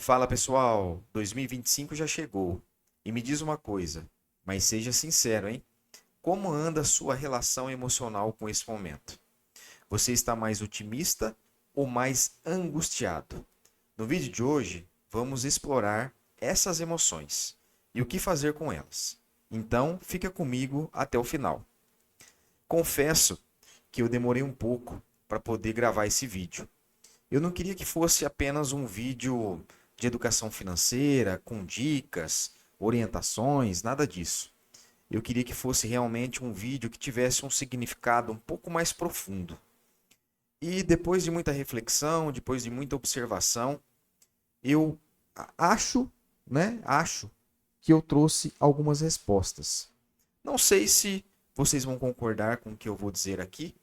Fala pessoal, 2025 já chegou. E me diz uma coisa, mas seja sincero, hein? Como anda a sua relação emocional com esse momento? Você está mais otimista ou mais angustiado? No vídeo de hoje, vamos explorar essas emoções e o que fazer com elas. Então, fica comigo até o final. Confesso que eu demorei um pouco para poder gravar esse vídeo. Eu não queria que fosse apenas um vídeo de educação financeira, com dicas, orientações, nada disso. Eu queria que fosse realmente um vídeo que tivesse um significado um pouco mais profundo. E depois de muita reflexão, depois de muita observação, eu acho, acho que eu trouxe algumas respostas. Não sei se vocês vão concordar com o que eu vou dizer aqui,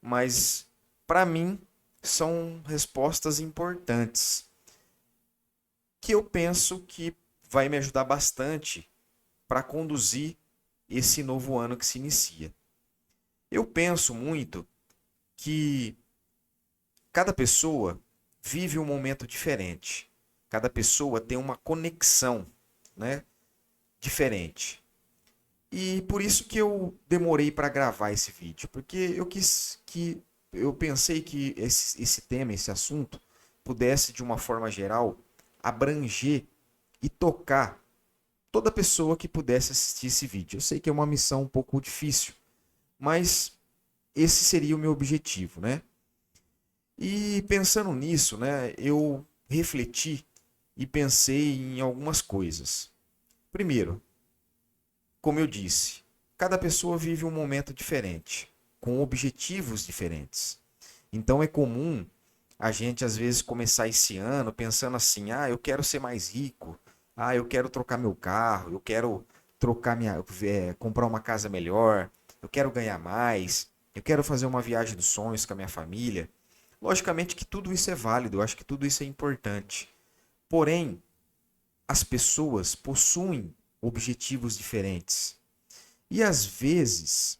mas para mim são respostas importantes que eu penso que vai me ajudar bastante para conduzir esse novo ano que se inicia. Eu penso muito que cada pessoa vive um momento diferente. Cada pessoa tem uma conexão, né, diferente. E por isso que eu demorei para gravar esse vídeo, porque eu pensei que esse tema, esse assunto, pudesse de uma forma geral abranger e tocar toda pessoa que pudesse assistir esse vídeo. Eu sei que é uma missão um pouco difícil, mas esse seria o meu objetivo, né? E pensando nisso, né, eu refleti e pensei em algumas coisas. Primeiro, como eu disse, cada pessoa vive um momento diferente, com objetivos diferentes. Então é comum a gente às vezes começar esse ano pensando assim: "Ah, eu quero ser mais rico. Ah, eu quero trocar meu carro, eu quero comprar uma casa melhor, eu quero ganhar mais, eu quero fazer uma viagem dos sonhos com a minha família". Logicamente que tudo isso é válido, eu acho que tudo isso é importante. Porém, as pessoas possuem objetivos diferentes. E às vezes,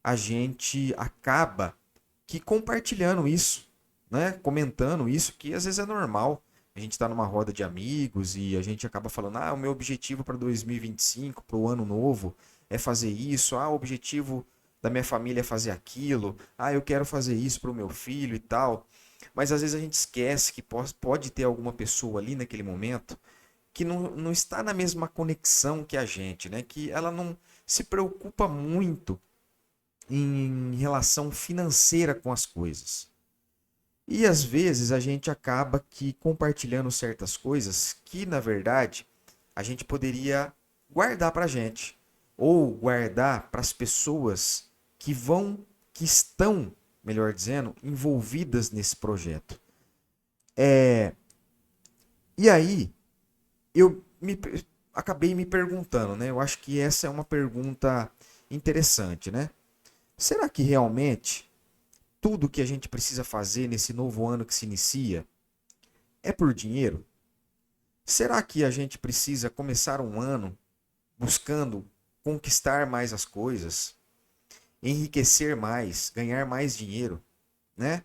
a gente acaba que compartilhando isso, né? Comentando isso, que às vezes é normal. A gente está numa roda de amigos e a gente acaba falando: "Ah, o meu objetivo para 2025, para o ano novo, é fazer isso. Ah, o objetivo da minha família é fazer aquilo. Ah, eu quero fazer isso para o meu filho e tal". Mas às vezes a gente esquece que pode ter alguma pessoa ali naquele momento que não está na mesma conexão que a gente, né? Que ela não se preocupa muito em relação financeira com as coisas. E às vezes a gente acaba que compartilhando certas coisas que, na verdade, a gente poderia guardar para a gente ou guardar para as pessoas que estão, melhor dizendo, envolvidas nesse projeto. E aí eu acabei me perguntando, né? Eu acho que essa é uma pergunta interessante, né? Será que realmente tudo que a gente precisa fazer nesse novo ano que se inicia é por dinheiro? Será que a gente precisa começar um ano buscando conquistar mais as coisas, enriquecer mais, ganhar mais dinheiro, né?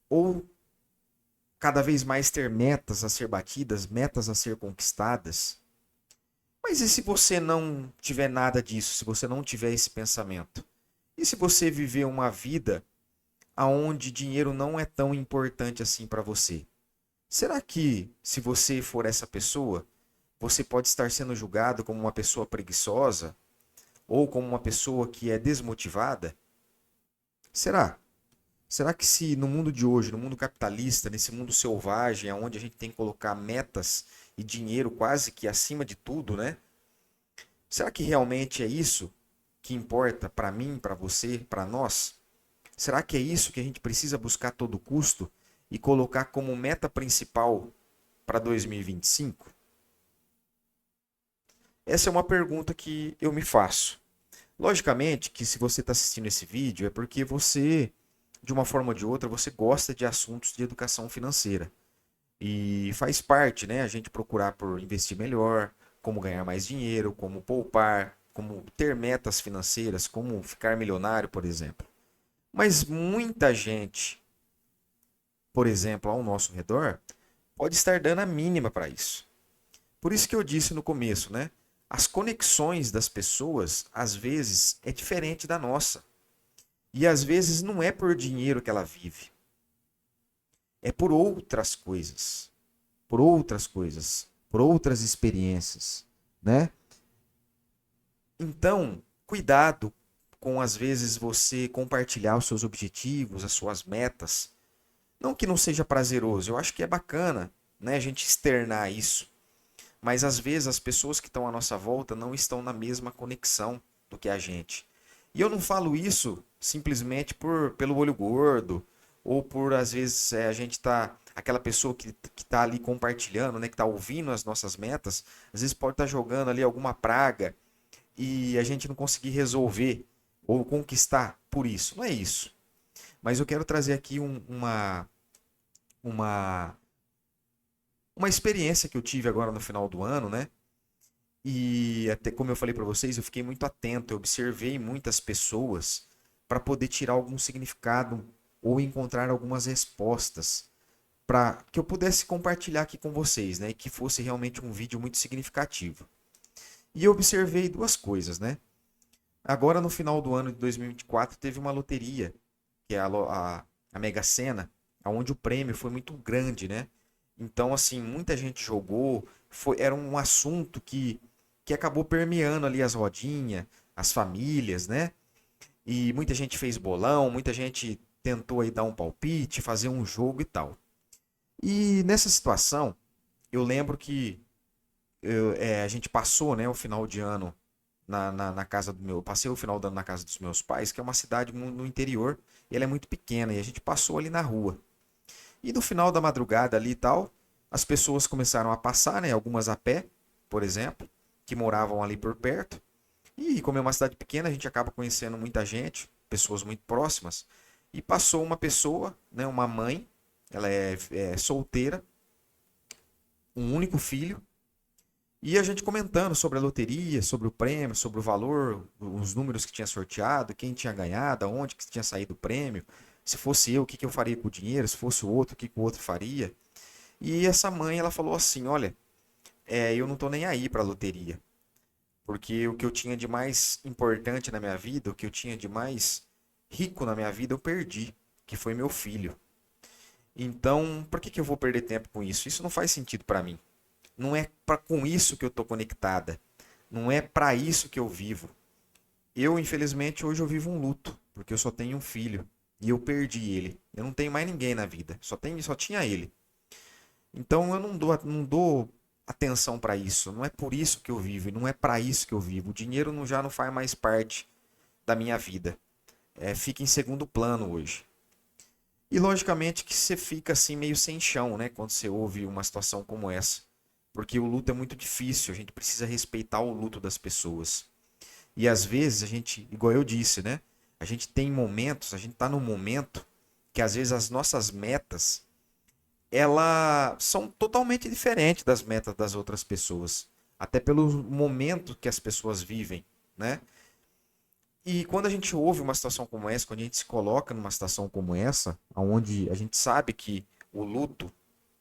Ou cada vez mais ter metas a ser batidas, metas a ser conquistadas? Mas e se você não tiver nada disso, se você não tiver esse pensamento? E se você viver uma vida aonde dinheiro não é tão importante assim para você? Será que, se você for essa pessoa, você pode estar sendo julgado como uma pessoa preguiçosa ou como uma pessoa que é desmotivada? Será? Será que se no mundo de hoje, no mundo capitalista, nesse mundo selvagem, onde a gente tem que colocar metas e dinheiro quase que acima de tudo, né? Será que realmente é isso que importa para mim, para você, para nós? Será que é isso que a gente precisa buscar a todo custo e colocar como meta principal para 2025? Essa é uma pergunta que eu me faço. Logicamente que se você está assistindo esse vídeo é porque você, de uma forma ou de outra, você gosta de assuntos de educação financeira. E faz parte, né, a gente procurar por investir melhor, como ganhar mais dinheiro, como poupar, como ter metas financeiras, como ficar milionário, por exemplo. Mas muita gente por exemplo, ao nosso redor, pode estar dando a mínima para isso. Por isso que eu disse no começo, né? As conexões das pessoas, às vezes, é diferente da nossa. E às vezes não é por dinheiro que ela vive, é por outras coisas, por outras experiências, né? Então, cuidado com às vezes você compartilhar os seus objetivos, as suas metas. Não que não seja prazeroso, eu acho que é bacana, né, a gente externar isso. Mas às vezes as pessoas que estão à nossa volta não estão na mesma conexão do que a gente. E eu não falo isso simplesmente pelo olho gordo, ou por às vezes a gente tá aquela pessoa que tá ali compartilhando, né, que tá ouvindo as nossas metas, às vezes pode estar jogando ali alguma praga e a gente não conseguir resolver ou conquistar por isso. Não é isso. Mas eu quero trazer aqui uma, uma experiência que eu tive agora no final do ano, né? E até como eu falei para vocês, eu fiquei muito atento, eu observei muitas pessoas para poder tirar algum significado ou encontrar algumas respostas para que eu pudesse compartilhar aqui com vocês, né? E que fosse realmente um vídeo muito significativo. E eu observei duas coisas, né? Agora no final do ano de 2024 teve uma loteria, que é a Mega Sena, onde o prêmio foi muito grande, né? Então, assim, muita gente jogou, era um assunto que acabou permeando ali as rodinhas, as famílias, né? E muita gente fez bolão, muita gente tentou aí dar um palpite, fazer um jogo e tal. E nessa situação, eu lembro que a gente passou, né, o final de ano na casa do meu. Passei o final do ano na casa dos meus pais, que é uma cidade no interior, e ela é muito pequena, e a gente passou ali na rua. E no final da madrugada ali e tal, as pessoas começaram a passar, né? Algumas a pé, por exemplo, que moravam ali por perto. E como é uma cidade pequena, a gente acaba conhecendo muita gente, pessoas muito próximas. E passou uma pessoa, né? Uma mãe, ela é solteira, um único filho. E a gente comentando sobre a loteria, sobre o prêmio, sobre o valor, os números que tinha sorteado, quem tinha ganhado, aonde que tinha saído o prêmio. Se fosse eu, o que que eu faria com o dinheiro? Se fosse o outro, o que que o outro faria? E essa mãe, ela falou assim, olha, eu não tô nem aí pra loteria. Porque o que eu tinha de mais importante na minha vida, o que eu tinha de mais rico na minha vida, eu perdi, que foi meu filho. Então, por que que eu vou perder tempo com isso? Isso não faz sentido pra mim. Não é com isso que eu tô conectada. Não é pra isso que eu vivo. Eu, infelizmente, hoje eu vivo um luto, porque eu só tenho um filho e eu perdi ele. Eu não tenho mais ninguém na vida, só tinha ele. Então eu não dou atenção para isso. Não é por isso que eu vivo, e não é para isso que eu vivo. O dinheiro já não faz mais parte da minha vida. Fica em segundo plano hoje. E logicamente que você fica assim meio sem chão, né, quando você ouve uma situação como essa, porque o luto é muito difícil. A gente precisa respeitar o luto das pessoas. E às vezes a gente, igual eu disse, né, a gente tem momentos, a gente está num momento que às vezes as nossas metas elas são totalmente diferentes das metas das outras pessoas, até pelo momento que as pessoas vivem, né? E quando a gente ouve uma situação como essa, quando a gente se coloca numa situação como essa, onde a gente sabe que o luto,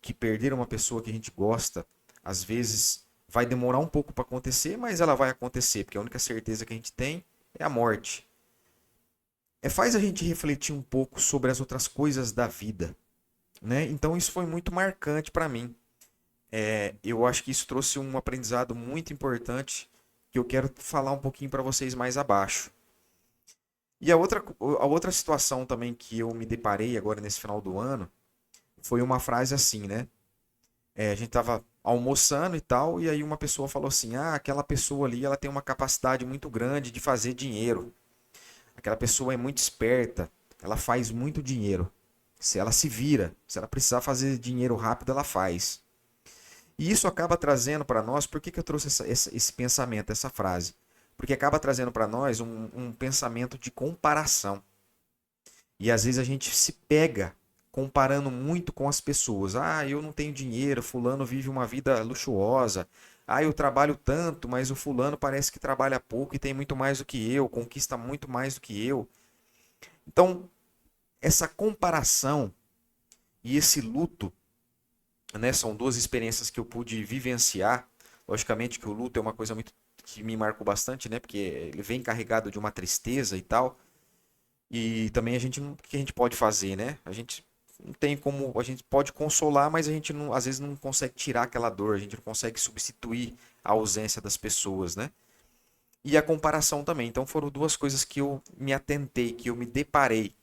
que perder uma pessoa que a gente gosta, às vezes vai demorar um pouco para acontecer, mas ela vai acontecer, porque a única certeza que a gente tem é a morte. Faz a gente refletir um pouco sobre as outras coisas da vida, né? Então isso foi muito marcante para mim. Eu acho que isso trouxe um aprendizado muito importante que eu quero falar um pouquinho para vocês mais abaixo. E a outra situação também que eu me deparei agora nesse final do ano foi uma frase assim, né? A gente tava almoçando e tal, e aí uma pessoa falou assim: ah, aquela pessoa ali ela tem uma capacidade muito grande de fazer dinheiro. Aquela pessoa é muito esperta, ela faz muito dinheiro. Se ela se vira, se ela precisar fazer dinheiro rápido, ela faz. E isso acaba trazendo para nós, por que que eu trouxe esse pensamento, essa frase? Porque acaba trazendo para nós um pensamento de comparação. E às vezes a gente se pega comparando muito com as pessoas. Ah, eu não tenho dinheiro, fulano vive uma vida luxuosa. Ah, eu trabalho tanto, mas o fulano parece que trabalha pouco e tem muito mais do que eu, conquista muito mais do que eu. Então, essa comparação E esse luto, né, são duas experiências que eu pude vivenciar. Logicamente que o luto é uma coisa muito que me marcou bastante, né? Porque ele vem carregado de uma tristeza e tal. E também a gente o que a gente pode fazer, né? A gente não tem como, a gente pode consolar, mas a gente não, às vezes não consegue tirar aquela dor, a gente não consegue substituir a ausência das pessoas, né? E a comparação também. Então foram duas coisas que eu me atentei, que eu me deparei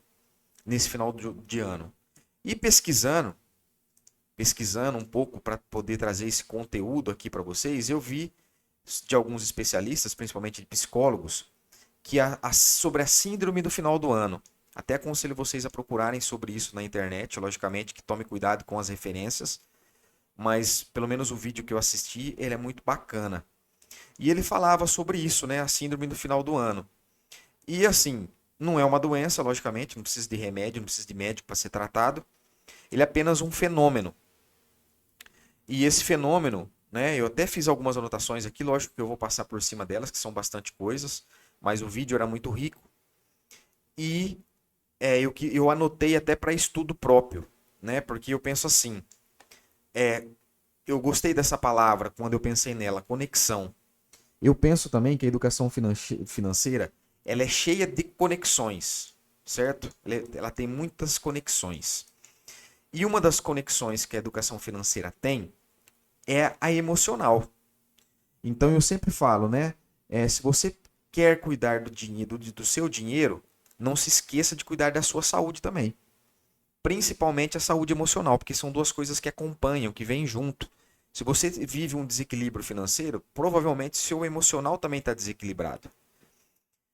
nesse final de ano. E pesquisando um pouco para poder trazer esse conteúdo aqui para vocês, eu vi de alguns especialistas, principalmente de psicólogos, que sobre a síndrome do final do ano. Até aconselho vocês a procurarem sobre isso na internet, logicamente, que tome cuidado com as referências, mas pelo menos o vídeo que eu assisti, ele é muito bacana. E ele falava sobre isso, né, a síndrome do final do ano. E assim, não é uma doença, logicamente, não precisa de remédio, não precisa de médico para ser tratado. Ele é apenas um fenômeno. E esse fenômeno, né, eu até fiz algumas anotações aqui, lógico que eu vou passar por cima delas, que são bastante coisas, mas o vídeo era muito rico. E eu anotei até para estudo próprio, né, porque eu penso assim, é, eu gostei dessa palavra quando eu pensei nela, conexão. Eu penso também que a educação financeira ela é cheia de conexões, certo? Ela tem muitas conexões. E uma das conexões que a educação financeira tem é a emocional. Então eu sempre falo, né? Se você quer cuidar do dinheiro, do seu dinheiro, não se esqueça de cuidar da sua saúde também. Principalmente a saúde emocional, porque são duas coisas que acompanham, que vêm junto. Se você vive um desequilíbrio financeiro, provavelmente seu emocional também está desequilibrado.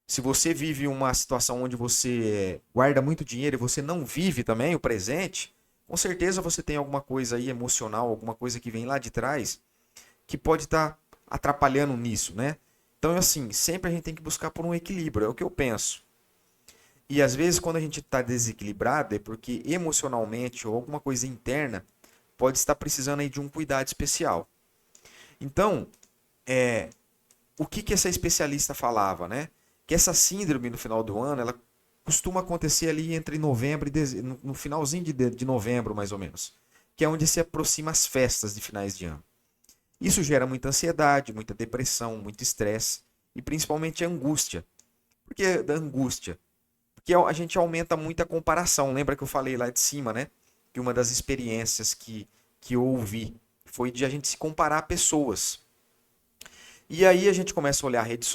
Se você vive uma situação onde você guarda muito dinheiro e você não vive também o presente, com certeza você tem alguma coisa aí emocional, alguma coisa que vem lá de trás que pode estar atrapalhando nisso, né? Então, assim, sempre a gente tem que buscar por um equilíbrio, é o que eu penso. E às vezes quando a gente está desequilibrado é porque emocionalmente ou alguma coisa interna pode estar precisando aí de um cuidado especial. Então, o que essa especialista falava, né? Que essa síndrome no final do ano, ela costuma acontecer ali entre novembro e no finalzinho de novembro, mais ou menos, que é onde se aproxima as festas de finais de ano. Isso gera muita ansiedade, muita depressão, muito estresse e principalmente angústia. Por que da angústia? Porque a gente aumenta muito a comparação. Lembra que eu falei lá de cima, né? Que uma das experiências que eu ouvi foi de a gente se comparar a pessoas. E aí a gente começa a olhar a rede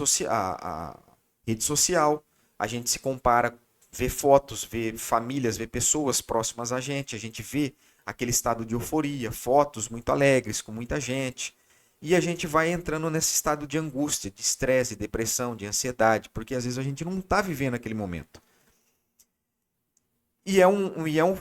social, a gente se compara, vê fotos, vê famílias, vê pessoas próximas a gente vê aquele estado de euforia, fotos muito alegres, com muita gente. E a gente vai entrando nesse estado de angústia, de estresse, de depressão, de ansiedade, porque às vezes a gente não está vivendo aquele momento.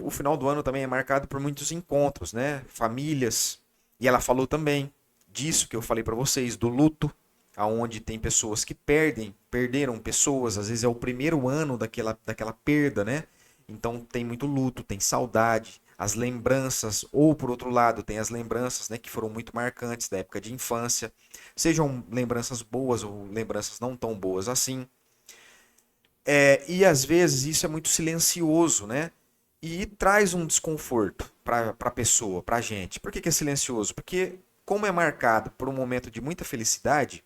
O final do ano também é marcado por muitos encontros, né? Famílias. E ela falou também disso que eu falei para vocês, do luto, aonde tem pessoas que perderam pessoas, às vezes é o primeiro ano daquela perda, né? Então tem muito luto, tem saudade, as lembranças, ou por outro lado, tem as lembranças, né, que foram muito marcantes da época de infância, sejam lembranças boas ou lembranças não tão boas assim. E às vezes isso é muito silencioso, né? E traz um desconforto para a pessoa, para a gente. Por que é silencioso? Porque, como é marcado por um momento de muita felicidade,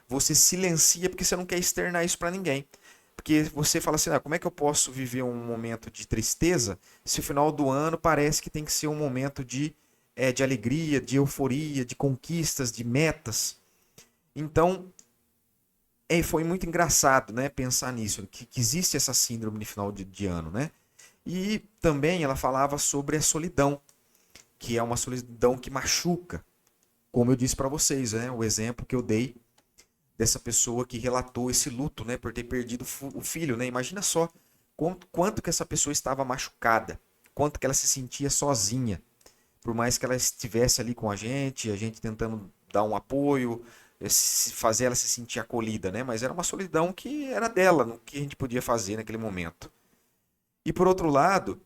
você silencia porque você não quer externar isso para ninguém. Porque você fala assim, como é que eu posso viver um momento de tristeza se o final do ano parece que tem que ser um momento de alegria, de euforia, de conquistas, de metas. Então, foi muito engraçado, né, pensar nisso, que existe essa síndrome de final de ano, né? E também ela falava sobre a solidão, que é uma solidão que machuca, como eu disse para vocês, né? O exemplo que eu dei dessa pessoa que relatou esse luto, né, por ter perdido o filho, né? Imagina só quanto que essa pessoa estava machucada, quanto que ela se sentia sozinha, por mais que ela estivesse ali com a gente tentando dar um apoio, fazer ela se sentir acolhida, né? Mas era uma solidão que era dela, no que a gente podia fazer naquele momento. E por outro lado,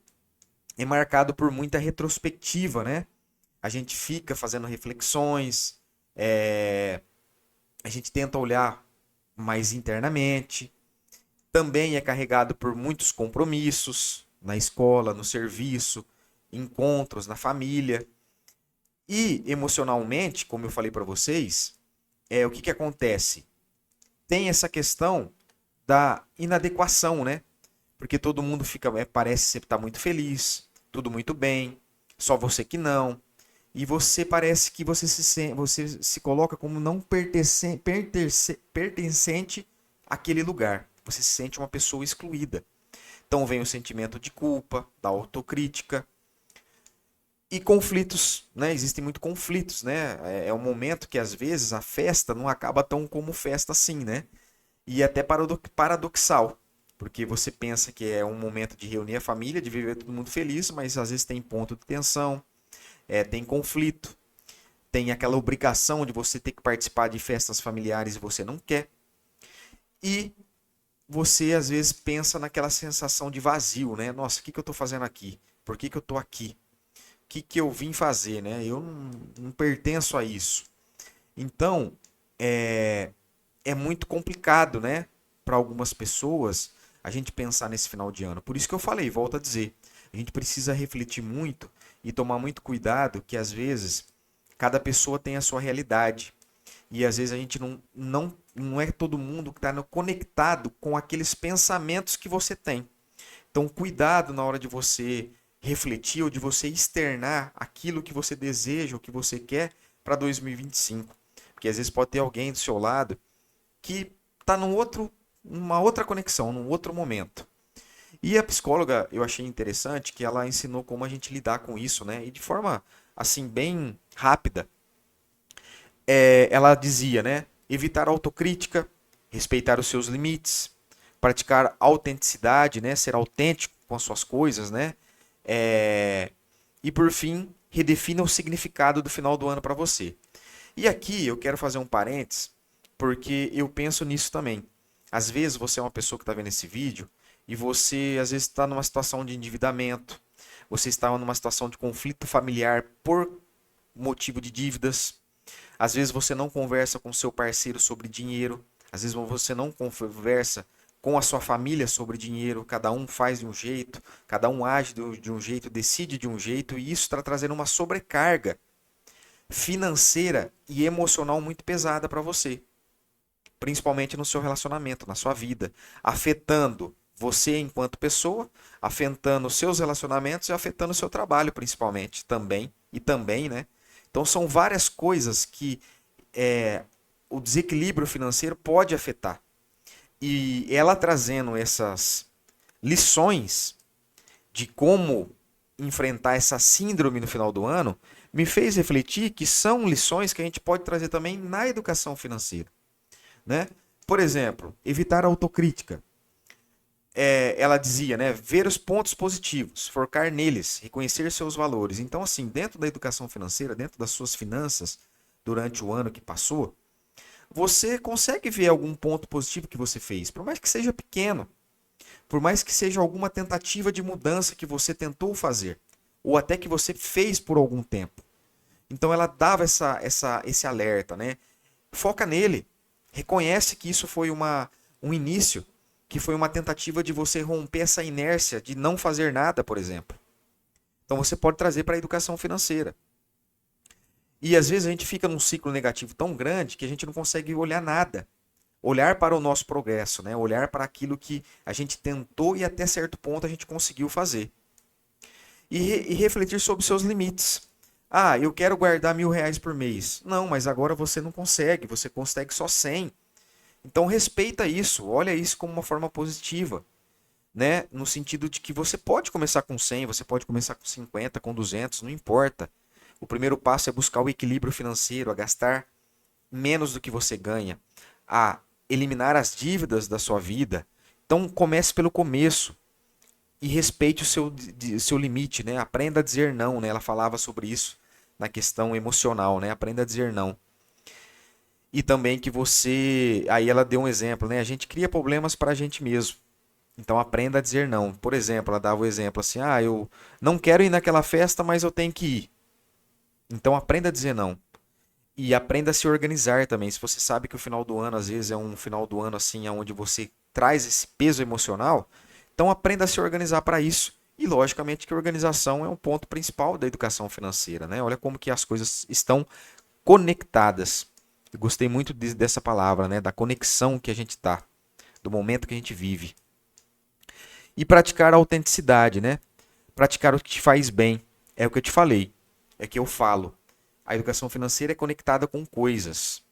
é marcado por muita retrospectiva, né? A gente fica fazendo reflexões, a gente tenta olhar mais internamente. Também é carregado por muitos compromissos na escola, no serviço, encontros na família. E emocionalmente, como eu falei para vocês, o que acontece? Tem essa questão da inadequação, né? Porque todo mundo fica, parece sempre estar muito feliz, tudo muito bem, só você que não. E você parece que você se coloca como não pertencente àquele lugar. Você se sente uma pessoa excluída. Então vem o sentimento de culpa, da autocrítica e conflitos, né? Existem muitos conflitos, né? É um momento que às vezes a festa não acaba tão como festa assim, né? E até paradoxal, porque você pensa que é um momento de reunir a família, de viver todo mundo feliz, mas às vezes tem ponto de tensão, tem conflito, tem aquela obrigação de você ter que participar de festas familiares e você não quer. E você às vezes pensa naquela sensação de vazio, né? Nossa, o que eu estou fazendo aqui? Por que eu estou aqui? O que eu vim fazer, né? Eu não pertenço a isso. Então, é muito complicado, né? Para algumas pessoas, a gente pensar nesse final de ano. Por isso que eu falei, volto a dizer, a gente precisa refletir muito e tomar muito cuidado que às vezes cada pessoa tem a sua realidade. E às vezes a gente não é todo mundo que está conectado com aqueles pensamentos que você tem. Então, cuidado na hora de você refletir ou de você externar aquilo que você deseja, o que você quer para 2025. Porque às vezes pode ter alguém do seu lado que está numa outra conexão, num outro momento. E a psicóloga, eu achei interessante que ela ensinou como a gente lidar com isso, né? E de forma, assim, bem rápida. Ela dizia, né? Evitar a autocrítica, respeitar os seus limites, praticar autenticidade, né? Ser autêntico com as suas coisas, né? E por fim, redefina o significado do final do ano para você. E aqui eu quero fazer um parênteses, porque eu penso nisso também. Às vezes você é uma pessoa que está vendo esse vídeo e você às vezes está numa situação de endividamento, você está numa situação de conflito familiar por motivo de dívidas. Às vezes você não conversa com seu parceiro sobre dinheiro, às vezes você não conversa com a sua família sobre dinheiro, cada um faz de um jeito, cada um age de um jeito, decide de um jeito, e isso está trazendo uma sobrecarga financeira e emocional muito pesada para você, principalmente no seu relacionamento, na sua vida, afetando você enquanto pessoa, afetando os seus relacionamentos e afetando o seu trabalho, principalmente, também, né? Então são várias coisas que o desequilíbrio financeiro pode afetar. E ela trazendo essas lições de como enfrentar essa síndrome no final do ano, me fez refletir que são lições que a gente pode trazer também na educação financeira, né? Por exemplo, evitar a autocrítica. Ela dizia, né, ver os pontos positivos, focar neles, reconhecer seus valores. Então, assim, dentro da educação financeira, dentro das suas finanças, durante o ano que passou, você consegue ver algum ponto positivo que você fez, por mais que seja pequeno, por mais que seja alguma tentativa de mudança que você tentou fazer, ou até que você fez por algum tempo. Então ela dava esse alerta, né? Foca nele, reconhece que isso foi um início, que foi uma tentativa de você romper essa inércia de não fazer nada, por exemplo. Então você pode trazer para a educação financeira. E às vezes a gente fica num ciclo negativo tão grande que a gente não consegue olhar nada. Olhar para o nosso progresso, né? Olhar para aquilo que a gente tentou e até certo ponto a gente conseguiu fazer. E refletir sobre seus limites. Ah, eu quero guardar R$ 1.000 por mês. Não, mas agora você não consegue, você consegue só 100. Então respeita isso, olha isso como uma forma positiva, né? No sentido de que você pode começar com 100, você pode começar com 50, com 200, não importa. O primeiro passo é buscar o equilíbrio financeiro, a gastar menos do que você ganha, a eliminar as dívidas da sua vida. Então comece pelo começo e respeite o seu limite, né? Aprenda a dizer não, né? Ela falava sobre isso na questão emocional, né? Aprenda a dizer não. E também que você, aí ela deu um exemplo, né? A gente cria problemas para a gente mesmo. Então aprenda a dizer não. Por exemplo, ela dava o exemplo assim: "Ah, eu não quero ir naquela festa, mas eu tenho que ir". Então aprenda a dizer não. E aprenda a se organizar também. Se você sabe que o final do ano às vezes é um final do ano assim onde você traz esse peso emocional, então aprenda a se organizar para isso E logicamente que a organização é um ponto principal da educação financeira, né? Olha como que as coisas estão conectadas. Eu gostei muito dessa palavra, né? Da conexão que a gente está, do momento que a gente vive. E praticar a autenticidade, né? Praticar o que te faz bem. É o que eu te falei, é que eu falo. A educação financeira é conectada com coisas.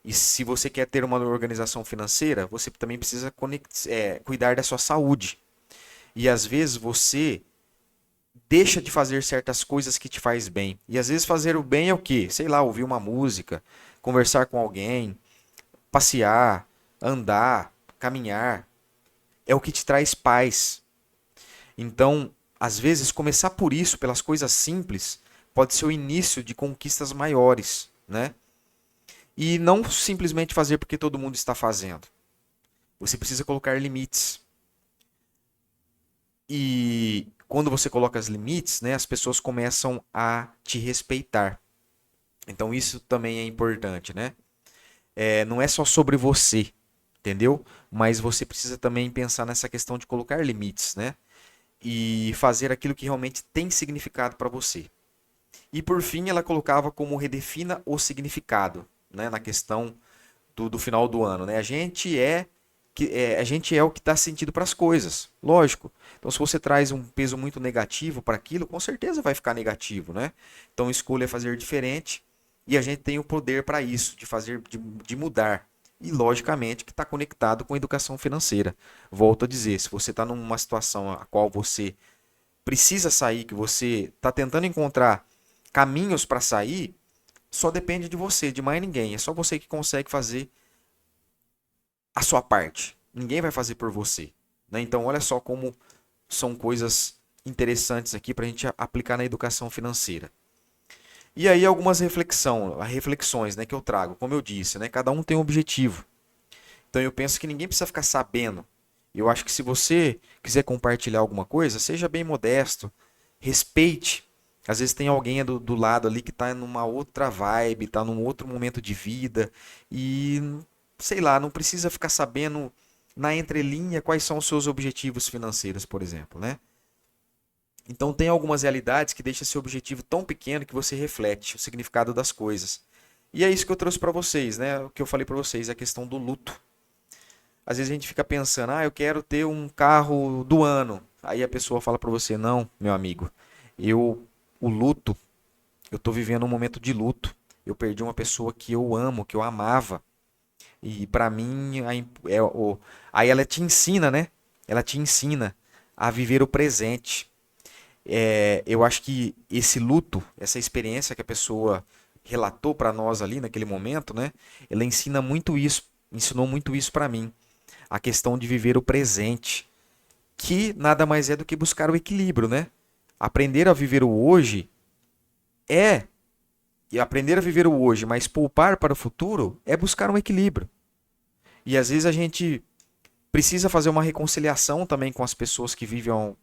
E se você quer ter uma organização financeira, você também precisa cuidar da sua saúde. E às vezes você deixa de fazer certas coisas que te faz bem. E às vezes fazer o bem é o quê? Sei lá, ouvir uma música, conversar com alguém, passear, andar, caminhar. É o que te traz paz. Então, às vezes, começar por isso, pelas coisas simples, pode ser o início de conquistas maiores, né? E não simplesmente fazer porque todo mundo está fazendo. Você precisa colocar limites. E quando você coloca os limites, né, as pessoas começam a te respeitar. Então isso também é importante, né? Não é só sobre você, entendeu? Mas você precisa também pensar nessa questão de colocar limites, né? E fazer aquilo que realmente tem significado para você. E por fim, ela colocava como redefina o significado, né? Na questão do final do ano, né? A gente é o que dá sentido para as coisas, lógico. Então, se você traz um peso muito negativo para aquilo, com certeza vai ficar negativo, né? Então, escolha fazer diferente e a gente tem o poder para isso, de fazer, de mudar. E, logicamente, que está conectado com a educação financeira. Volto a dizer, se você está numa situação a qual você precisa sair, que você está tentando encontrar caminhos para sair, só depende de você, de mais ninguém. É só você que consegue fazer a sua parte. Ninguém vai fazer por você. Né? Então, olha só como são coisas interessantes aqui para a gente aplicar na educação financeira. E aí algumas reflexões, né, que eu trago. Como eu disse, né, cada um tem um objetivo. Então eu penso que ninguém precisa ficar sabendo. Eu acho que se você quiser compartilhar alguma coisa, seja bem modesto, respeite. Às vezes tem alguém do lado ali que está numa outra vibe, está num outro momento de vida e sei lá, não precisa ficar sabendo na entrelinha quais são os seus objetivos financeiros, por exemplo, né? Então tem algumas realidades que deixam esse objetivo tão pequeno que você reflete o significado das coisas. E é isso que eu trouxe para vocês, né? O que eu falei para vocês, a questão do luto. Às vezes a gente fica pensando, eu quero ter um carro do ano. Aí a pessoa fala para você, não, meu amigo, eu o luto, eu tô vivendo um momento de luto. Eu perdi uma pessoa que eu amo, que eu amava. E para mim, aí ela te ensina, né? Ela te ensina a viver o presente. Eu acho que esse luto, essa experiência que a pessoa relatou para nós ali naquele momento, né? Ela ensina muito isso, ensinou muito isso para mim. A questão de viver o presente, que nada mais é do que buscar o equilíbrio, né? Aprender a viver o hoje é e aprender a viver o hoje, mas poupar para o futuro é buscar um equilíbrio. E às vezes a gente precisa fazer uma reconciliação também com as pessoas que vivem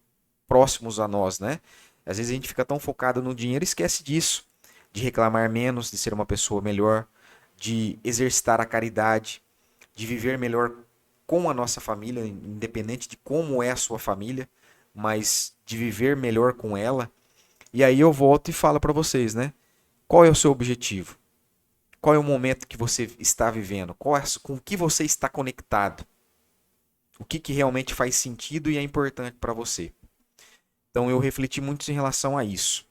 próximos a nós, né? Às vezes a gente fica tão focado no dinheiro e esquece disso, de reclamar menos, de ser uma pessoa melhor, de exercitar a caridade, de viver melhor com a nossa família, independente de como é a sua família, mas de viver melhor com ela. E aí eu volto e falo para vocês, né? Qual é o seu objetivo? Qual é o momento que você está vivendo? Com o que você está conectado? O que realmente faz sentido e é importante para você? Então eu refleti muito em relação a isso.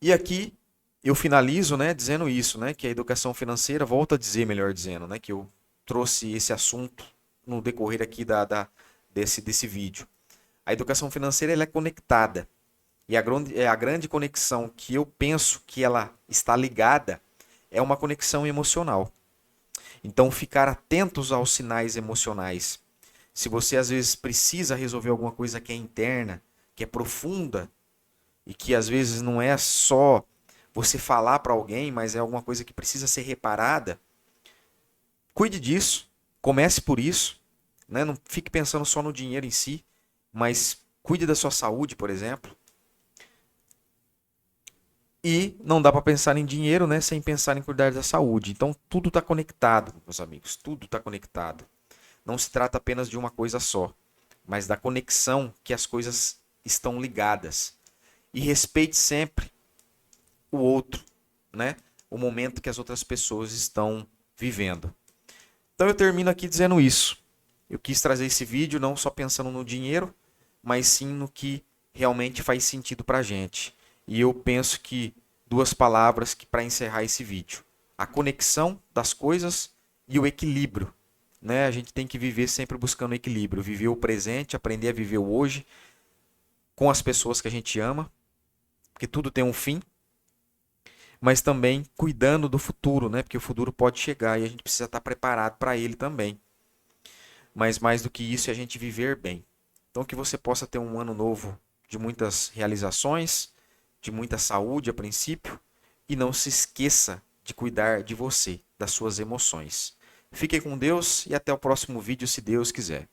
E aqui eu finalizo, né, dizendo isso, né, que a educação financeira, volto a dizer, melhor dizendo, né, que eu trouxe esse assunto no decorrer aqui desse vídeo. A educação financeira ela é conectada. E a grande conexão que eu penso que ela está ligada é uma conexão emocional. Então, ficar atentos aos sinais emocionais. Se você às vezes precisa resolver alguma coisa que é interna, que é profunda, e que às vezes não é só você falar para alguém, mas é alguma coisa que precisa ser reparada, cuide disso. Comece por isso. Né? Não fique pensando só no dinheiro em si, mas cuide da sua saúde, por exemplo. E não dá para pensar em dinheiro, né, sem pensar em cuidar da saúde. Então tudo está conectado, meus amigos. Tudo está conectado. Não se trata apenas de uma coisa só. mas da conexão que as coisas estão ligadas. E respeite sempre o outro, né? O momento que as outras pessoas estão vivendo. Então eu termino aqui dizendo isso. Eu quis trazer esse vídeo não só pensando no dinheiro, mas sim no que realmente faz sentido para a gente. E eu penso que duas palavras que para encerrar esse vídeo: a conexão das coisas e o equilíbrio. Né? A gente tem que viver sempre buscando equilíbrio, viver o presente, aprender a viver o hoje com as pessoas que a gente ama, porque tudo tem um fim, mas também cuidando do futuro, né? Porque o futuro pode chegar e a gente precisa estar preparado para ele também. Mas mais do que isso é a gente viver bem. Então que você possa ter um ano novo de muitas realizações, de muita saúde a princípio, e não se esqueça de cuidar de você, das suas emoções. Fiquem com Deus e até o próximo vídeo, se Deus quiser.